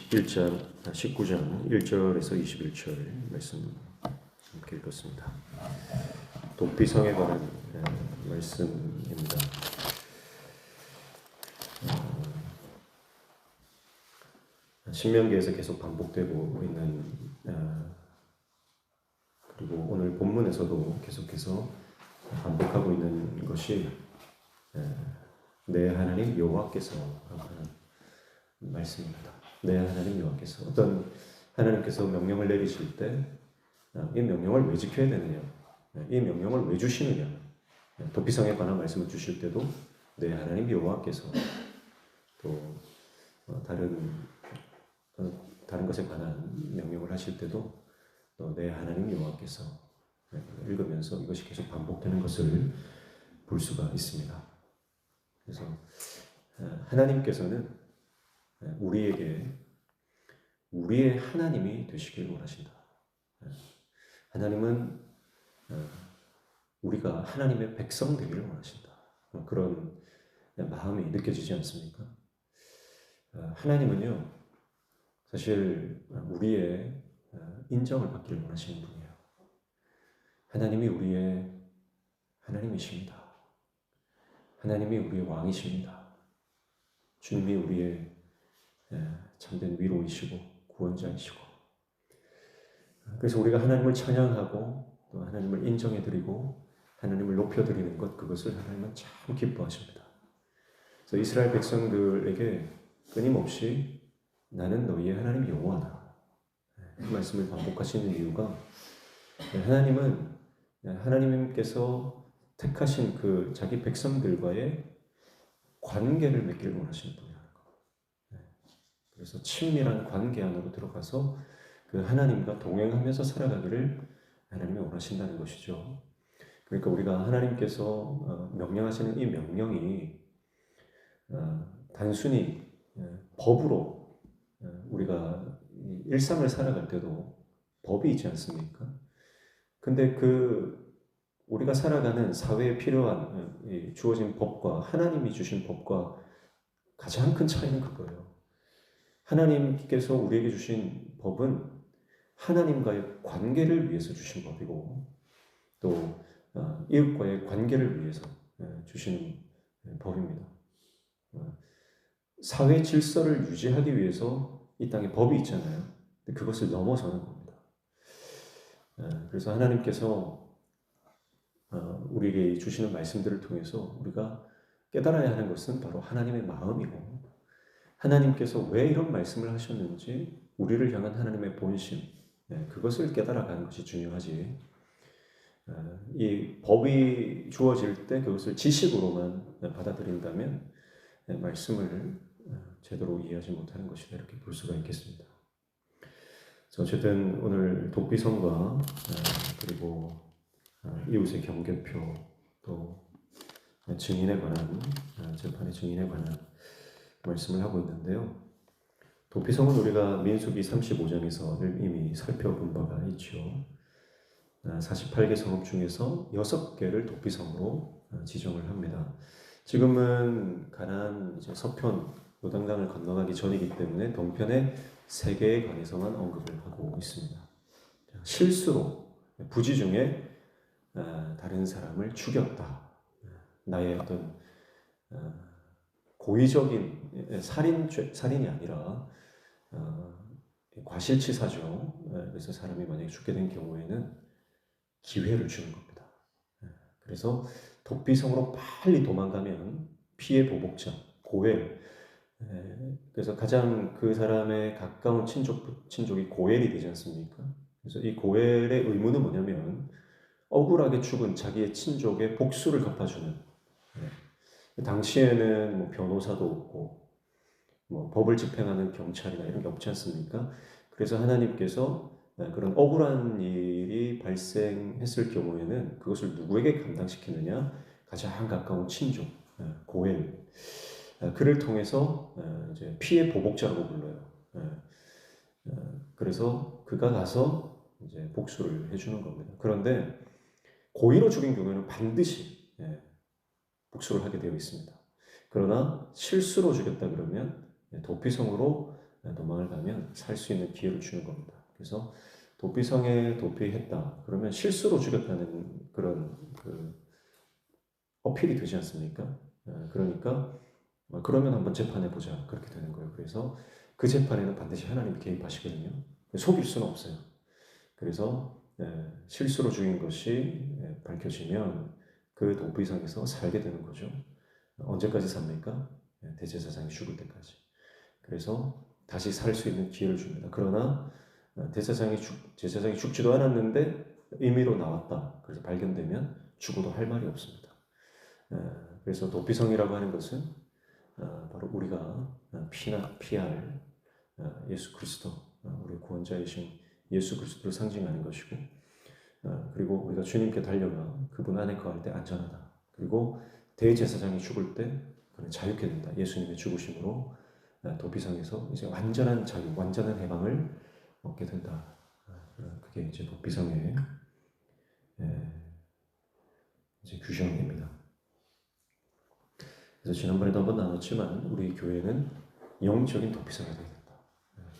19장 1절에서 21절 말씀 함께 읽겠습니다. 독비성에 관한 말씀입니다. 신명기에서 계속 반복되고 있는 그리고 오늘 본문에서도 계속해서 반복하고 있는 것이 내 하나님 여호와께서 하는 말씀입니다. 내 하나님 여호와께서 어떤 하나님께서 명령을 내리실 때 이 명령을 왜 지켜야 되느냐, 이 명령을 왜 주시느냐, 도피성에 관한 말씀을 주실 때도 내 하나님 여호와께서 또 다른 것에 관한 명령을 하실 때도 또 내 하나님 여호와께서 읽으면서 이것이 계속 반복되는 것을 볼 수가 있습니다. 그래서 하나님께서는 우리에게 우리의 하나님이 되시길 원하신다. 하나님은 우리가 하나님의 백성 되기를 원하신다. 그런 마음이 느껴지지 않습니까? 하나님은요, 사실 우리의 인정을 받기를 원하시는 분이에요. 하나님이 우리의 하나님이십니다. 하나님이 우리의 왕이십니다. 주님이 우리의 참된 위로이시고 구원자이시고, 그래서 우리가 하나님을 찬양하고 또 하나님을 인정해드리고 하나님을 높여드리는 것, 그것을 하나님은 참 기뻐하십니다. 그래서 이스라엘 백성들에게 끊임없이 나는 너희의 하나님 여호와다, 이 말씀을 반복하시는 이유가, 하나님은 하나님께서 택하신 그 자기 백성들과의 관계를 맺기를 원하시는 분이라는 거. 그래서 친밀한 관계 안으로 들어가서 그 하나님과 동행하면서 살아가기를 하나님이 원하신다는 것이죠. 그러니까 우리가 하나님께서 명령하시는 이 명령이 단순히 법으로 우리가 일상을 살아갈 때도 법이 있지 않습니까? 근데 우리가 살아가는 사회에 필요한 주어진 법과 하나님이 주신 법과 가장 큰 차이는 그거예요. 하나님께서 우리에게 주신 법은 하나님과의 관계를 위해서 주신 법이고, 또 이웃과의 관계를 위해서 주시는 법입니다. 사회 질서를 유지하기 위해서 이 땅에 법이 있잖아요. 근데 그것을 넘어서는 겁니다. 그래서 하나님께서 우리에게 주시는 말씀들을 통해서 우리가 깨달아야 하는 것은 바로 하나님의 마음이고, 하나님께서 왜 이런 말씀을 하셨는지 우리를 향한 하나님의 본심, 그것을 깨달아가는 것이 중요하지, 이 법이 주어질 때 그것을 지식으로만 받아들인다면 말씀을 제대로 이해하지 못하는 것이다, 이렇게 볼 수가 있겠습니다. 어쨌든 오늘 독비성과 그리고 이웃의 경계표, 또 증인에 관한 재판의 증인에 관한 말씀을 하고 있는데요. 독비성은 우리가 민수기 35장에서 이미 살펴본 바가 있죠. 48개 성읍 중에서 6개를 독비성으로 지정을 합니다. 지금은 가나안 이제 서편 요단강을 건너가기 전이기 때문에 동편의 3개에 관해서만 언급을 하고 있습니다. 실수로 부지 중에 다른 사람을 죽였다, 나의 어떤 고의적인 살인이 아니라 과실치사죠. 그래서 사람이 만약에 죽게 된 경우에는 기회를 주는 겁니다. 그래서 독비성으로 빨리 도망가면 피해 보복자, 고엘, 그래서 가장 그 사람의 가까운 친족이 고엘이 되지 않습니까? 그래서 이 고엘의 의무는 뭐냐면 억울하게 죽은 자기의 친족의 복수를 갚아주는, 당시에는 뭐 변호사도 없고 뭐 법을 집행하는 경찰이나 이런 게 없지 않습니까? 그래서 하나님께서 그런 억울한 일이 발생했을 경우에는 그것을 누구에게 감당시키느냐? 가장 가까운 친족, 고엘, 그를 통해서 이제 피해 보복자라고 불러요. 그래서 그가 가서 이제 복수를 해주는 겁니다. 그런데 고의로 죽인 경우에는 반드시 복수를 하게 되어 있습니다. 그러나 실수로 죽였다 그러면 도피성으로 도망을 가면 살 수 있는 기회를 주는 겁니다. 그래서 도피성에 도피했다. 그러면 실수로 죽였다는 그런 어필이 되지 않습니까? 그러니까 그러면 한번 재판해 보자 그렇게 되는 거예요. 그래서 그 재판에는 반드시 하나님이 개입하시거든요. 속일 수는 없어요. 그래서 실수로 죽인 것이 밝혀지면 그 도피성에서 살게 되는 거죠. 언제까지 삽니까? 대제사장이 죽을 때까지. 그래서 다시 살 수 있는 기회를 줍니다. 그러나 제사장이 죽지도 않았는데 임의로 나왔다. 그래서 발견되면 죽어도 할 말이 없습니다. 그래서 도피성이라고 하는 것은 바로 우리가 피할 예수 그리스도, 우리 구원자이신 예수 그리스도를 상징하는 것이고, 그리고 우리가 주님께 달려가 그분 안에 거할 때 안전하다. 그리고 대제사장이 죽을 때 그는 자유케 된다. 예수님의 죽으심으로 도피성에서 이제 완전한 자유, 완전한 해방을 얻게 된다. 그게 이제 도피성의 이제 규정입니다. 그래서 지난번에도 한번 나눴지만 우리 교회는 영적인 도피성이 되어야 된다.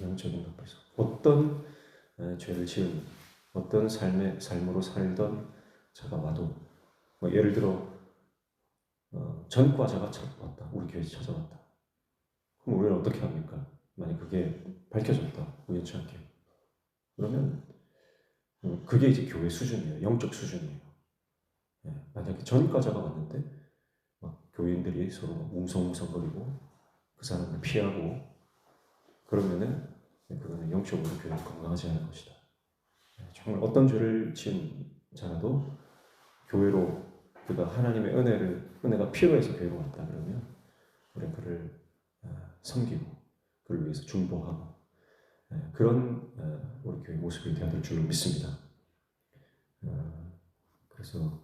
영적인 도피성. 어떤 죄를 지은 어떤 삶으로 살던 자가 와도 예를 들어 전과자가 찾아왔다. 우리 교회에 찾아왔다. 그럼 우리는 어떻게 합니까? 만약 그게 밝혀졌다. 우연치 않게. 그러면 그게 이제 교회 수준이에요. 영적 수준이에요. 만약에 전과자가 왔는데 막 교인들이 서로 웅성웅성거리고 그 사람을 피하고 그러면은 그거는 영적으로 교회가 건강하지 않은 것이다. 정말 어떤 죄를 지은 자라도 교회로 그가 하나님의 은혜가 필요해서 교회로 왔다 그러면 우리는 그를 섬기고 그를 위해서 중보하고 그런 우리 교회 모습이 되어야 될 줄로 믿습니다. 그래서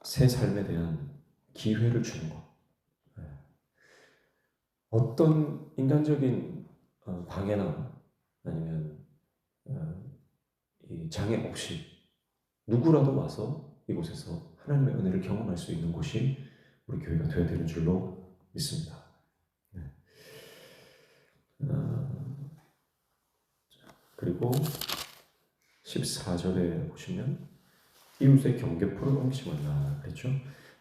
새 삶에 대한 기회를 주는 것. 어떤 인간적인 방해나 아니면 이 장애 없이 누구라도 와서 이곳에서 하나님의 은혜를 경험할 수 있는 곳이 우리 교회가 되어야 되는 줄로 믿습니다. 그리고 14절에 보시면 이웃의 경계포를 옮기지 말라 그랬죠.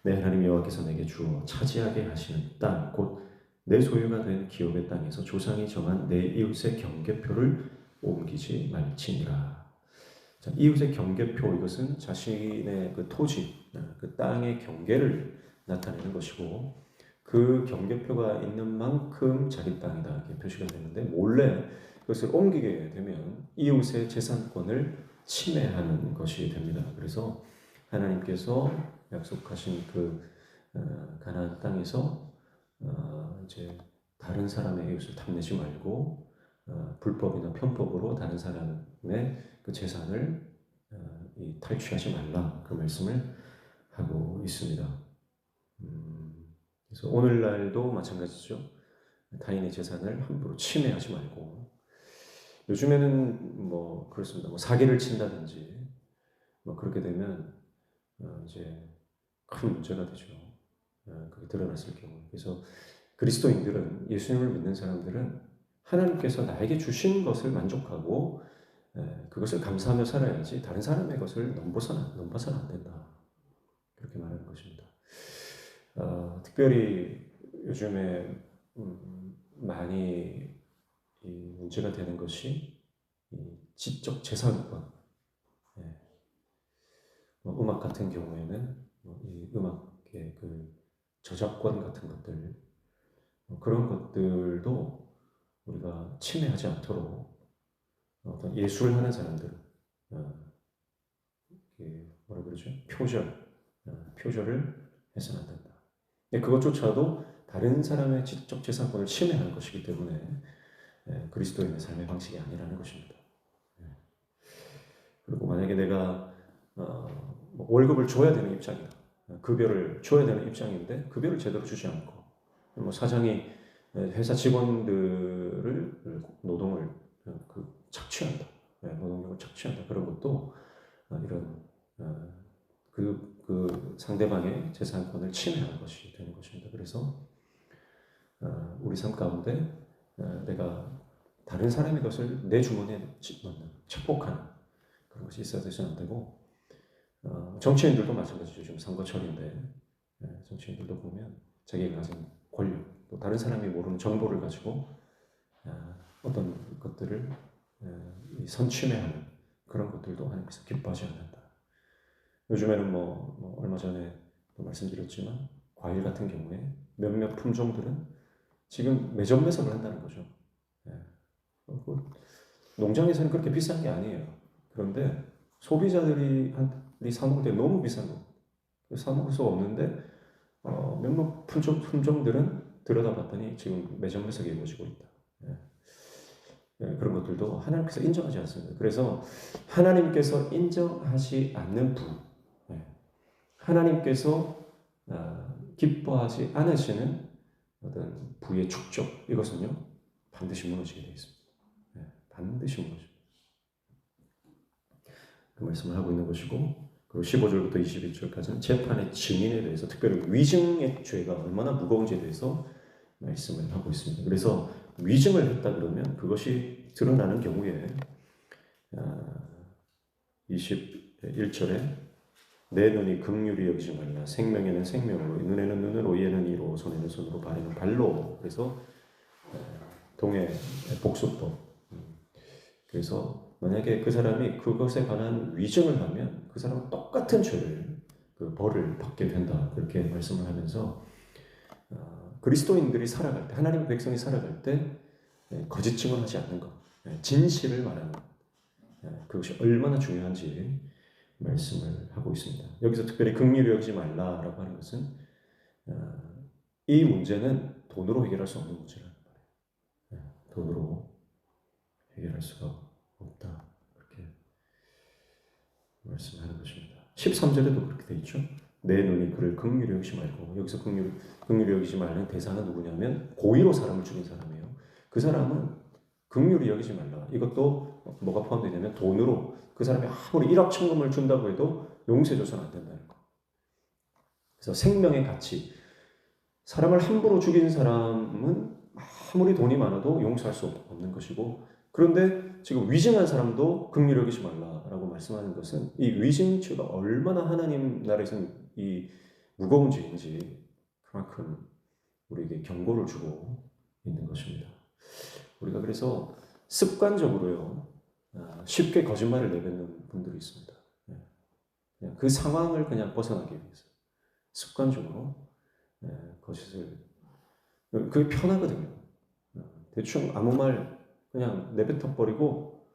내 하나님 여호와께서 내게 주어 차지하게 하시는 땅, 곧 내 소유가 된 기업의 땅에서 조상이 정한 내 이웃의 경계표를 옮기지 말지니라. 자, 이웃의 경계표, 이것은 자신의 그 토지, 그 땅의 경계를 나타내는 것이고 그 경계표가 있는 만큼 자기 땅이다 이렇게 표시가 되는데 몰래 그것을 옮기게 되면 이웃의 재산권을 침해하는 것이 됩니다. 그래서 하나님께서 약속하신 그 가나안 땅에서 이제 다른 사람의 이웃을 탐내지 말고 불법이나 편법으로 다른 사람의 그 재산을 탈취하지 말라 그 말씀을 하고 있습니다. 그래서 오늘날도 마찬가지죠. 타인의 재산을 함부로 침해하지 말고 요즘에는 뭐 그렇습니다. 뭐 사기를 친다든지 뭐 그렇게 되면 이제 큰 문제가 되죠. 그게 드러났을 경우. 그래서 그리스도인들은 예수님을 믿는 사람들은 하나님께서 나에게 주신 것을 만족하고 그것을 감사하며 살아야지 다른 사람의 것을 넘봐서는 안 된다. 그렇게 말하는 것입니다. 특별히 요즘에 많이 이 문제가 되는 것이 이 지적 재산권. 뭐 음악 같은 경우에는 이 음악의 그 저작권 같은 것들 그런 것들도 우리가 침해하지 않도록 어떤 예술을 하는 사람들은 뭐라 그러죠? 표절을 해서는 안 된다. 그것조차도 다른 사람의 지적 재산권을 침해하는 것이기 때문에 그리스도인의 삶의 방식이 아니라는 것입니다. 그리고 만약에 내가 월급을 줘야 되는 입장이다. 급여를 줘야 되는 입장인데 급여를 제대로 주지 않고 뭐 사장이 회사 직원들을 노동을 착취한다. 노동력을 착취한다. 그런 것도 이런 그 상대방의 재산권을 침해하는 것이 되는 것입니다. 그래서 우리 삶 가운데 내가 다른 사람의 것을 내 주머니에 넣는 착복하는 그런 것이 있어야 되서는 안 되고 정치인들도 마찬가지죠. 지금 선거철인데 정치인들도 보면 자기가 가진 권력 또 다른 사람이 모르는 정보를 가지고 어떤 것들을 선취매하는 그런 것들도 하나님께서 기뻐하지 않는다. 요즘에는 얼마 전에 또 말씀드렸지만 과일 같은 경우에 몇몇 품종들은 지금 매점 매석을 한다는 거죠. 농장에서는 그렇게 비싼 게 아니에요. 그런데 소비자들이 사 먹을 때 너무 비싼 거. 사 먹을 수가 없는데 몇몇 품종들은 들여다봤더니 지금 매점 매석이 이루어지고 있다. 그런 것들도 하나님께서 인정하지 않습니다. 그래서 하나님께서 인정하지 않는 부, 하나님께서 기뻐하지 않으시는 어떤 부의 축적, 이것은요 반드시 무너지게 되어 있습니다. 반드시 무너집니다. 그 말씀을 하고 있는 것이고, 그리고 15절부터 21절까지는 재판의 증인에 대해서, 특별히 위증의 죄가 얼마나 무거운지에 대해서 말씀을 하고 있습니다. 그래서 위증을 했다 그러면 그것이 드러나는 경우에 21절에 내 눈이 긍휼히 여기지 말라. 생명에는 생명으로, 눈에는 눈으로, 이에는 이로, 손에는 손으로, 발에는 발로. 그래서 동해 복수법. 그래서 만약에 그 사람이 그것에 관한 위증을 하면 그 사람은 똑같은 죄를 그 벌을 받게 된다. 그렇게 말씀을 하면서 그리스도인들이 살아갈 때, 하나님의 백성이 살아갈 때 거짓 증언하지 않는 것, 진실을 말하는 것, 그것이 얼마나 중요한지 말씀을 하고 있습니다. 여기서 특별히 긍휼히 여기지 말라라고 하는 것은 이 문제는 돈으로 해결할 수 없는 문제라는 거예요. 돈으로 해결할 수가 없다. 그렇게 말씀하는 것입니다. 13절에도 그렇게 되어 있죠. 내 눈이 그를 긍휼히 여기지 말고, 여기서 긍휼히 여기지 말는 대상은 누구냐면 고의로 사람을 죽인 사람이에요. 그 사람은 긍휼히 여기지 말라. 이것도 뭐가 포함되냐면 돈으로 그 사람이 아무리 1억 천금을 준다고 해도 용서해줘서는 안 된다는 거. 그래서 생명의 가치, 사람을 함부로 죽인 사람은 아무리 돈이 많아도 용서할 수 없는 것이고, 그런데 지금 위증한 사람도 긍휼히 여기지 말라라고 말씀하는 것은 이 위증죄가 얼마나 하나님 나라에서는 이 무거운 죄인지 그만큼 우리에게 경고를 주고 있는 것입니다. 우리가 그래서 습관적으로요 쉽게 거짓말을 내뱉는 분들이 있습니다. 그냥 그 상황을 그냥 벗어나기 위해서 습관적으로 거짓을, 그게 편하거든요. 대충 아무 말 그냥 내뱉어 버리고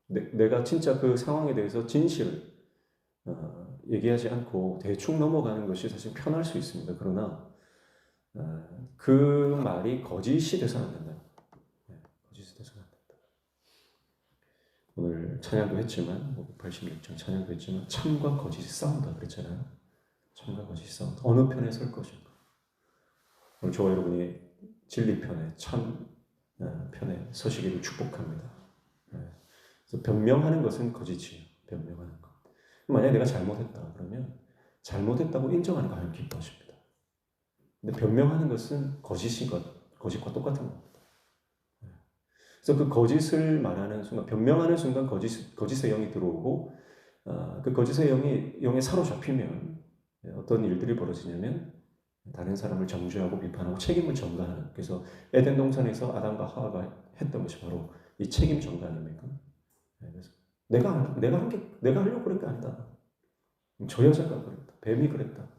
내가 진짜 그 상황에 대해서 진실을 얘기하지 않고 대충 넘어가는 것이 사실 편할 수 있습니다. 그러나 그 말이 거짓이 돼서는 안 된다. 거짓이 돼서는 안 된다. 오늘 찬양도 했지만 86장 찬양도 했지만 참과 거짓이 싸운다 그랬잖아요. 참과 거짓이 싸운다. 어느 편에 설 것인가. 오늘 저와 여러분이 진리편에 참 편에 서시기를 축복합니다. 그래서 변명하는 것은 거짓이에요. 변명하는 것. 만약에 내가 잘못했다 그러면 잘못했다고 인정하는 거 하나님 기뻐하십니다. 근데 변명하는 것은 거짓과 똑같은 겁니다. 그래서 그 거짓을 말하는 순간, 변명하는 순간 거짓의 영이 들어오고 그 거짓의 영에 사로잡히면 어떤 일들이 벌어지냐면 다른 사람을 정죄하고 비판하고 책임을 전가하는, 그래서 에덴 동산에서 아담과 하와가 했던 것이 바로 이 책임 전가 아닙니까? 그래서 내가 하려고 그런 게 아니다. 저 여자가 그랬다. 뱀이 그랬다.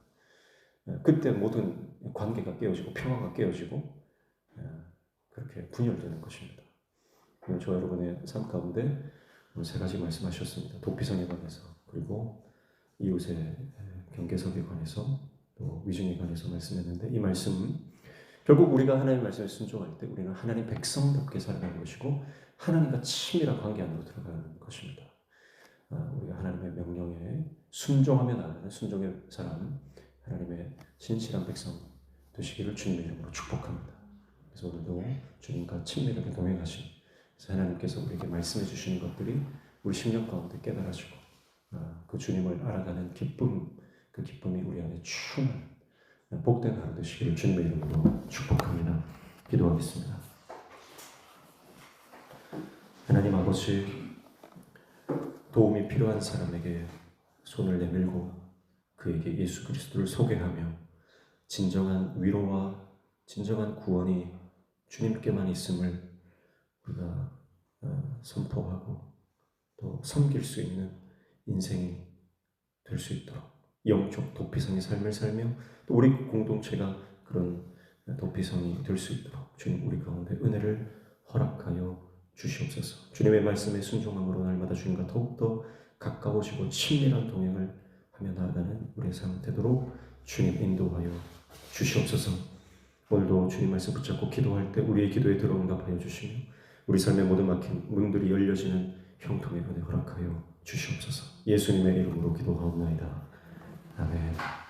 그때 모든 관계가 깨어지고 평화가 깨어지고 그렇게 분열되는 것입니다. 저 여러분의 삶 가운데 세 가지 말씀하셨습니다. 도피성에 관해서, 그리고 이웃의 경계석에 관해서, 또 위증에 관해서 말씀했는데, 이 말씀 결국 우리가 하나님의 말씀에 순종할 때 우리는 하나님 백성답게 살아가는 것이고 하나님과 친밀한 관계 안으로 들어가는 것입니다. 우리가 하나님의 명령에 순종하며 나아가는 순종의 사람, 하나님의 진실한 백성 되시기를 주님의 이름으로 축복합니다. 그래서 오늘도 주님과 친밀하게 동행하신 하나님께서 우리에게 말씀해 주시는 것들이 우리 심령 가운데 깨달아지고 그 주님을 알아가는 기쁨, 그 기쁨이 우리 안에 충만한 복된 하루 되시기를 주님의 이름으로 축복합니다. 기도하겠습니다. 하나님 아버지, 도움이 필요한 사람에게 손을 내밀고 그에게 예수 그리스도를 소개하며 진정한 위로와 진정한 구원이 주님께만 있음을 우리가 선포하고 또 섬길 수 있는 인생이 될 수 있도록 영적 도피성의 삶을 살며 또 우리 공동체가 그런 도피성이 될 수 있도록 주님 우리 가운데 은혜를 허락하여 주시옵소서. 주님의 말씀에 순종함으로 날마다 주님과 더욱더 가까워지고 친밀한 동행을 하며 나아가는 우리의 삶 되도록 주님 인도하여 주시옵소서. 오늘도 주님 말씀 붙잡고 기도할 때 우리의 기도에 들어응답하여 주시며 우리 삶의 모든 막힌 문들이 열려지는 형통의 은혜 허락하여 주시옵소서. 예수님의 이름으로 기도하옵나이다. 아멘.